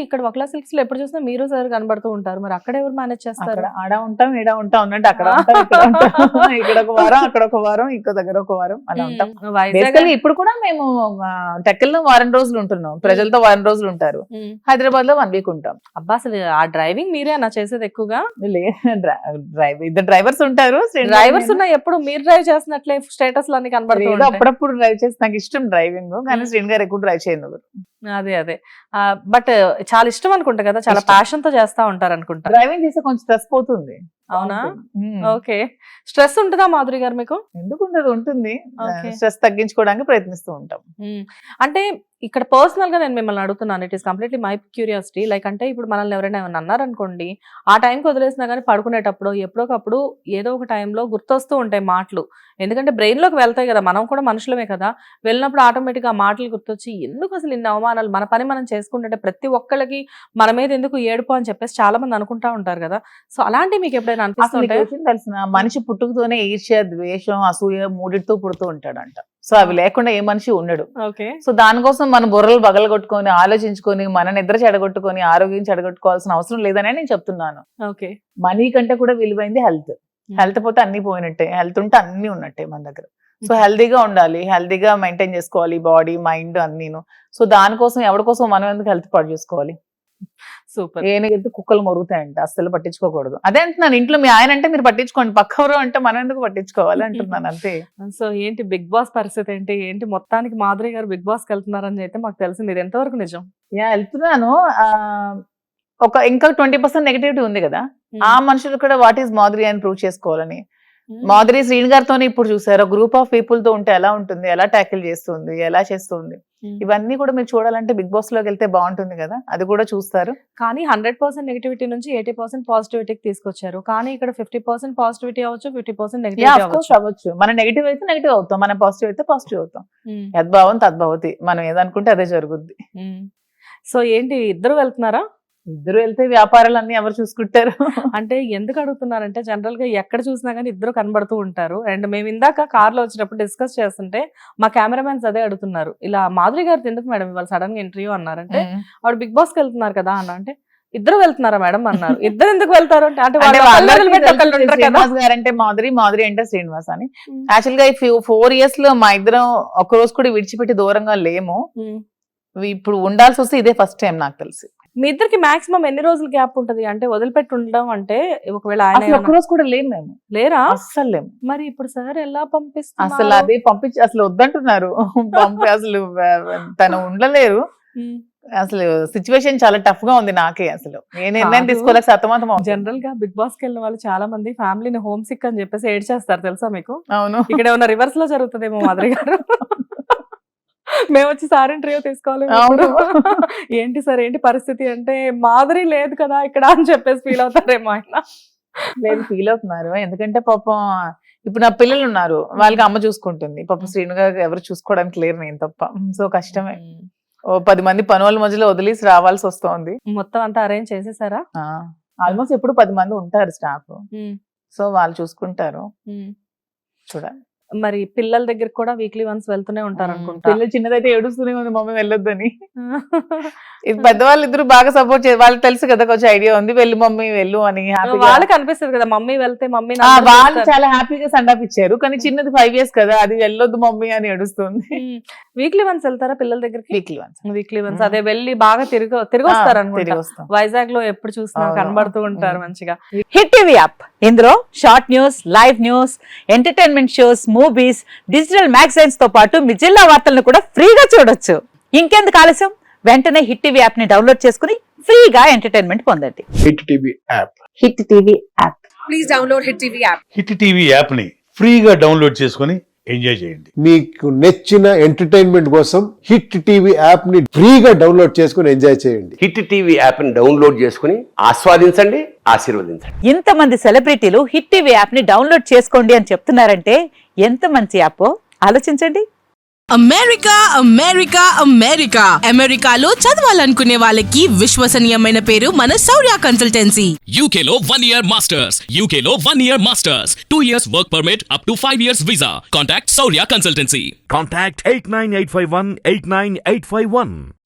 ఇక్కడ వక్లా సిల్క్స్ లో ఎప్పుడు చూసినా మీరు సార్ కనబడుతూ ఉంటారు, మరి అక్కడ ఎవరు మేనేజ్ చేస్తారు? అక్కడ ఆడ ఉంటాం, ఈడ ఉంటాం అన్నట్టు, అక్కడ ఉంటాం, ఇక్కడ ఉంటాం. ఇక్కడ ఒక వారం, అక్కడ ఒక వారం, ఇంకో దగ్గర ఒక వారం అలా ఉంటాం. బేసికల్లీ ఇప్పుడు కూడా మేము టెక్కల్లో వారం రోజులు ఉంటున్నాం, ప్రజలతో వారం రోజులు ఉంటారు. హైదరాబాద్ లో 1 వీక్ ఉంటాం. అబ్బా అసలు ఆ డ్రైవింగ్ మీరేనా చేసేది ఎక్కువగా? ఇద్దరు డ్రైవర్స్ ఉంటారు. డ్రైవర్స్ ఉన్నా ఎప్పుడు మీరు డ్రైవ్ చేసినట్లే స్టేటస్ లో అన్ని కనబడుతుంది. అప్పుడప్పుడు డ్రైవ్ చేసి నాకు ఇష్టం డ్రైవింగ్, కానీ శ్రీని గారు ఎక్కువ డ్రైవ్ చేయను. అదే బట్ చాలా ఇష్టం అనుకుంటా కదా, చాలా ప్యాషన్ తో చేస్తా ఉంటారు అనుకుంటా. డ్రైవింగ్ చేస్తే కొంచెం స్ట్రెస్ పోతుంది. అవునా? ఓకే. స్ట్రెస్ ఉంటుందా మాధురి గారు మీకు? ఎందుకు ఉండదు, ఉంటుంది. స్ట్రెస్ తగ్గించుకోవడానికి ప్రయత్నిస్తూ ఉంటాం. అంటే ఇక్కడ పర్సనల్ గా నేను మిమ్మల్ని అడుగుతున్నాను, it is completely my curiosity. Like అంటే ఇప్పుడు మనల్ని ఎవరైనా ఏమన్నా అన్నారనుకోండి, ఆ టైంకి వదిలేసినా కానీ పడుకునేటప్పుడు ఎప్పుడోకప్పుడు ఏదో ఒక టైంలో గుర్తొస్తూ ఉంటాయి మాటలు. ఎందుకంటే బ్రెయిన్ లోకి వెళ్తాయి కదా, మనం కూడా మనుషులమే కదా, వెళ్ళినప్పుడు ఆటోమేటిక్ గా మాటలు గుర్తొచ్చి ఎందుకు అసలు ఇన్ని అవమానాలు, మన పని మనం చేసుకుంటుంటే ప్రతి ఒక్కళ్ళకి మన మీద ఎందుకు ఏడుపు అని చెప్పేసి చాలా మంది అనుకుంటా ఉంటారు కదా. సో అలాంటి మీకు ఎప్పుడైనా అనిపిస్తుంటే? తెలిసిన మనిషి పుట్టుకతోనే ఈర్ష్య, ద్వేషం, అసూయ మూడిటితో పుడుతూ ఉంటాడంట. సో అవి లేకుండా ఏ మనిషి ఉండడు. సో దానికోసం మన బుర్రలు బగలగొట్టుకొని ఆలోచించుకొని మన నిద్ర చెడగొట్టుకొని ఆరోగ్యం చెడగొట్టుకోవాల్సిన అవసరం లేదనే నేను చెప్తున్నాను. మనీ కంటే కూడా విలువైంది హెల్త్. హెల్త్ పోతే అన్ని పోయినట్టే, హెల్త్ ఉంటే అన్ని ఉన్నట్టే మన దగ్గర. సో హెల్దీగా ఉండాలి, హెల్దీగా మెయింటైన్ చేసుకోవాలి బాడీ మైండ్ అన్నీను. సో దానికోసం ఎవరి కోసం మనం ఎందుకు హెల్త్ పాటు చేసుకోవాలి? సూపర్. ఏనైతే కుక్కలు మొరుగుతాయంట, అస్సలు పట్టించుకోకూడదు. అదే అంటున్నాను, ఇంట్లో మీ ఆయన అంటే మీరు పట్టించుకోండి, పక్కవరు అంటే మనం ఎందుకు పట్టించుకోవాలి అంటున్నాను అంతే. సో ఏంటి బిగ్ బాస్ పరిస్థితి ఏంటి మొత్తానికి మాధురి గారు బిగ్ బాస్ కి వెళ్తున్నారని అయితే మాకు తెలిసింది, ఇది ఎంతవరకు నిజం? వెళ్తున్నాను. ఇంకా 20% నెగటివిటీ ఉంది కదా, ఆ మనుషులు కూడా వాట్ ఈస్ మాధురి అని ప్రూవ్ చేసుకోవాలని. మాధురి శ్రీని గారితోనే ఇప్పుడు చూసారు, గ్రూప్ ఆఫ్ పీపుల్ తో ఉంటే ఎలా ఉంటుంది, ఎలా ట్యాకిల్ చేస్తుంది, ఎలా చేస్తుంది, ఇవన్నీ కూడా మీరు చూడాలంటే బిగ్ బాస్ లోకి వెళ్తే బాగుంటుంది కదా, అది కూడా చూస్తారు. కానీ 100% నెగటివిటీ నుంచి 80% పాజిటివిటీకి తీసుకొచ్చారు. కానీ ఇక్కడ 50% పాజిటివిటీ అవ్వచ్చు, 50% నెగటివిటీ అవ్వచ్చు. మన నెగటివ్ అయితే నెగటివ్ అవుతాం, మన పాజిటివ్ అయితే పాజిటివ్ అవుతాం. యద్భావం తద్భవతి, మనం ఏదనుకుంటే అదే జరుగుద్ది. సో ఏంటి ఇద్దరు వెళ్తున్నారా? ఇద్దరు వెళ్తే వ్యాపారాలన్నీ ఎవరు చూసుకుంటారు? అంటే ఎందుకు అడుగుతున్నారంటే జనరల్ గా ఎక్కడ చూసినా కానీ ఇద్దరు కనబడుతూ ఉంటారు. అండ్ మేము ఇందాక కార్ లో వచ్చినప్పుడు డిస్కస్ చేస్తుంటే మా కెమెరామెన్స్ అదే అడుగుతున్నారు, ఇలా మాధురి గారు ఎందుకు మేడం ఇవాళ సడన్ గా ఇంటర్వ్యూ అన్నారంటే, ఆవిడ బిగ్ బాస్ కి వెళ్తున్నారు కదా అన్న అంటే, ఇద్దరు వెళ్తున్నారా మేడం అన్నారు. ఇద్దరు ఎందుకు వెళ్తారు అంటే గారంటే మాధురి, మాధురి అంటే శ్రీనివాస్ అని. యాక్చువల్ గా 4 years లో మా ఇద్దరం ఒక రోజు కూడా విడిచిపెట్టి దూరంగా లేము. ఇప్పుడు ఉండాల్సి వస్తే ఇదే ఫస్ట్ టైం నాకు తెలిసి. మీ ఇద్దరికి మాక్సిమం ఎన్ని రోజులు గ్యాప్ ఉంటది? అంటే వదిలిపెట్టి ఉండడం అంటే ఒకవేళ ఒక రోజు కూడా లేము మేము. లేరా? అస్సలు లేము. మరి ఇప్పుడు సార్ ఎలా పంపిస్తారు? అసలు అదే పంపించి అసలు వద్దంటున్నారు. అసలు తను ఉండలేరు. అసలు సిచ్యువేషన్ చాలా టఫ్ గా ఉంది నాకే. అసలు నేను నిర్ణయం తీసుకోలేక సతమతం. జనరల్ గా బిగ్ బాస్ కి వెళ్ళిన వాళ్ళు చాలా మంది ఫ్యామిలీని హోమ్ సిక్ అని చెప్పేసి ఏడ్ చేస్తారు, తెలుసా మీకు? అవును. ఇక్కడ ఏమన్నా రివర్స్ లో జరుగుతుందేమో మాధురి గారు. మేము వచ్చి సార్ ఇంటర్వ్యూ తీసుకోవాలి, ఏంటి సార్ ఏంటి పరిస్థితి అంటే, మాధురి లేదు కదా ఇక్కడ అని చెప్పేసి ఫీల్ అవుతారేమో ఆయన. లేదు, ఫీల్ అవుతున్నారు. ఎందుకంటే పాపం ఇప్పుడు నా పిల్లలు ఉన్నారు, వాళ్ళకి అమ్మ చూసుకుంటుంది. పాపం శ్రీను గారు ఎవరు చూసుకోవడానికి లేరు, నేను తప్ప. సో కష్టమే. 10 మంది పనుల మధ్యలో వదిలేసి రావాల్సి వస్తుంది. మొత్తం అంతా అరేంజ్ చేసేసారా? ఆల్మోస్ట్ ఎప్పుడు 10 మంది ఉంటారు స్టాఫ్. సో వాళ్ళు చూసుకుంటారు. చూడాలి. మరి పిల్లల దగ్గర కూడా వీక్లీ వన్స్ వెళ్తూనే ఉంటారు అనుకుంటా. పిల్లలు చిన్నదైతే ఏడుస్తూనే ఉంది మమ్మీ వెళ్ళొద్దని. పెద్దవాళ్ళు ఇద్దరు బాగా సపోర్ట్ చేయాలి, వాళ్ళకి తెలుసు కదా, కొంచెం ఐడియా ఉంది, వెళ్ళు మమ్మీ వెళ్ళు అని. వాళ్ళకి అనిపిస్తుంది కదా మమ్మీ వెళ్తే మమ్మీ. వాళ్ళు చాలా హ్యాపీగా సండాప్ ఇచ్చారు, కానీ చిన్నది 5 years కదా, అది వెళ్ళొద్దు మమ్మీ అని ఏడుస్తుంది. వీక్లీ వన్స్ వెళ్తారా పిల్లల దగ్గరికి? వీక్లీ వన్స్ అదే వెళ్ళి బాగా తిరిగి వస్తారు అనుకుంటా. వైజాగ్ లో ఎప్పుడు చూసినా కనబడుతూ ఉంటారు మంచిగా. హిట్ టీవీ యాప్, ఇందులో short news, live news, entertainment shows, movies, digital magazines తో పాటు మీ జిల్లా వార్తలను కూడా ఫ్రీగా చూడొచ్చు. ఇంకెందుకు ఆలస్యం, వెంటనే హిట్ టీవీ యాప్ ని డౌన్లోడ్ చేసుకుని ఫ్రీగా ఎంటర్టైన్మెంట్ పొందండి. Hit TV app. Hit TV app. Please download hit TV app. Hit TV app ని ఫ్రీగా డౌన్లోడ్ చేసుకుని ఎంజాయ్ చేయండి. మీకు నచ్చిన ఎంటర్టైన్మెంట్ కోసం హిట్ టీవీ యాప్ ని ఫ్రీగా డౌన్లోడ్ చేసుకుని ఎంజాయ్ చేయండి. హిట్ టీవీ యాప్ ని డౌన్లోడ్ చేసుకుని ఆస్వాదించండి, ఆశీర్వదించండి. ఇంతమంది సెలబ్రిటీలు హిట్ టీవీ యాప్ ని డౌన్లోడ్ చేసుకోండి అని చెప్తున్నారంటే ఎంత మంచి యాప్ ఆలోచించండి. అమెరికా అమెరికా అమెరికా అమెరికాలో చదవాలనుకునే వాళ్ళకి విశ్వసనీయమైన పేరు మన శౌర్య కన్సల్టెన్సీ. UK లో 1 year masters, UK లో 1 year masters, 2 years work permit up to 5 years visa. Contact Shaurya Consultancy. Contact 89851 89851.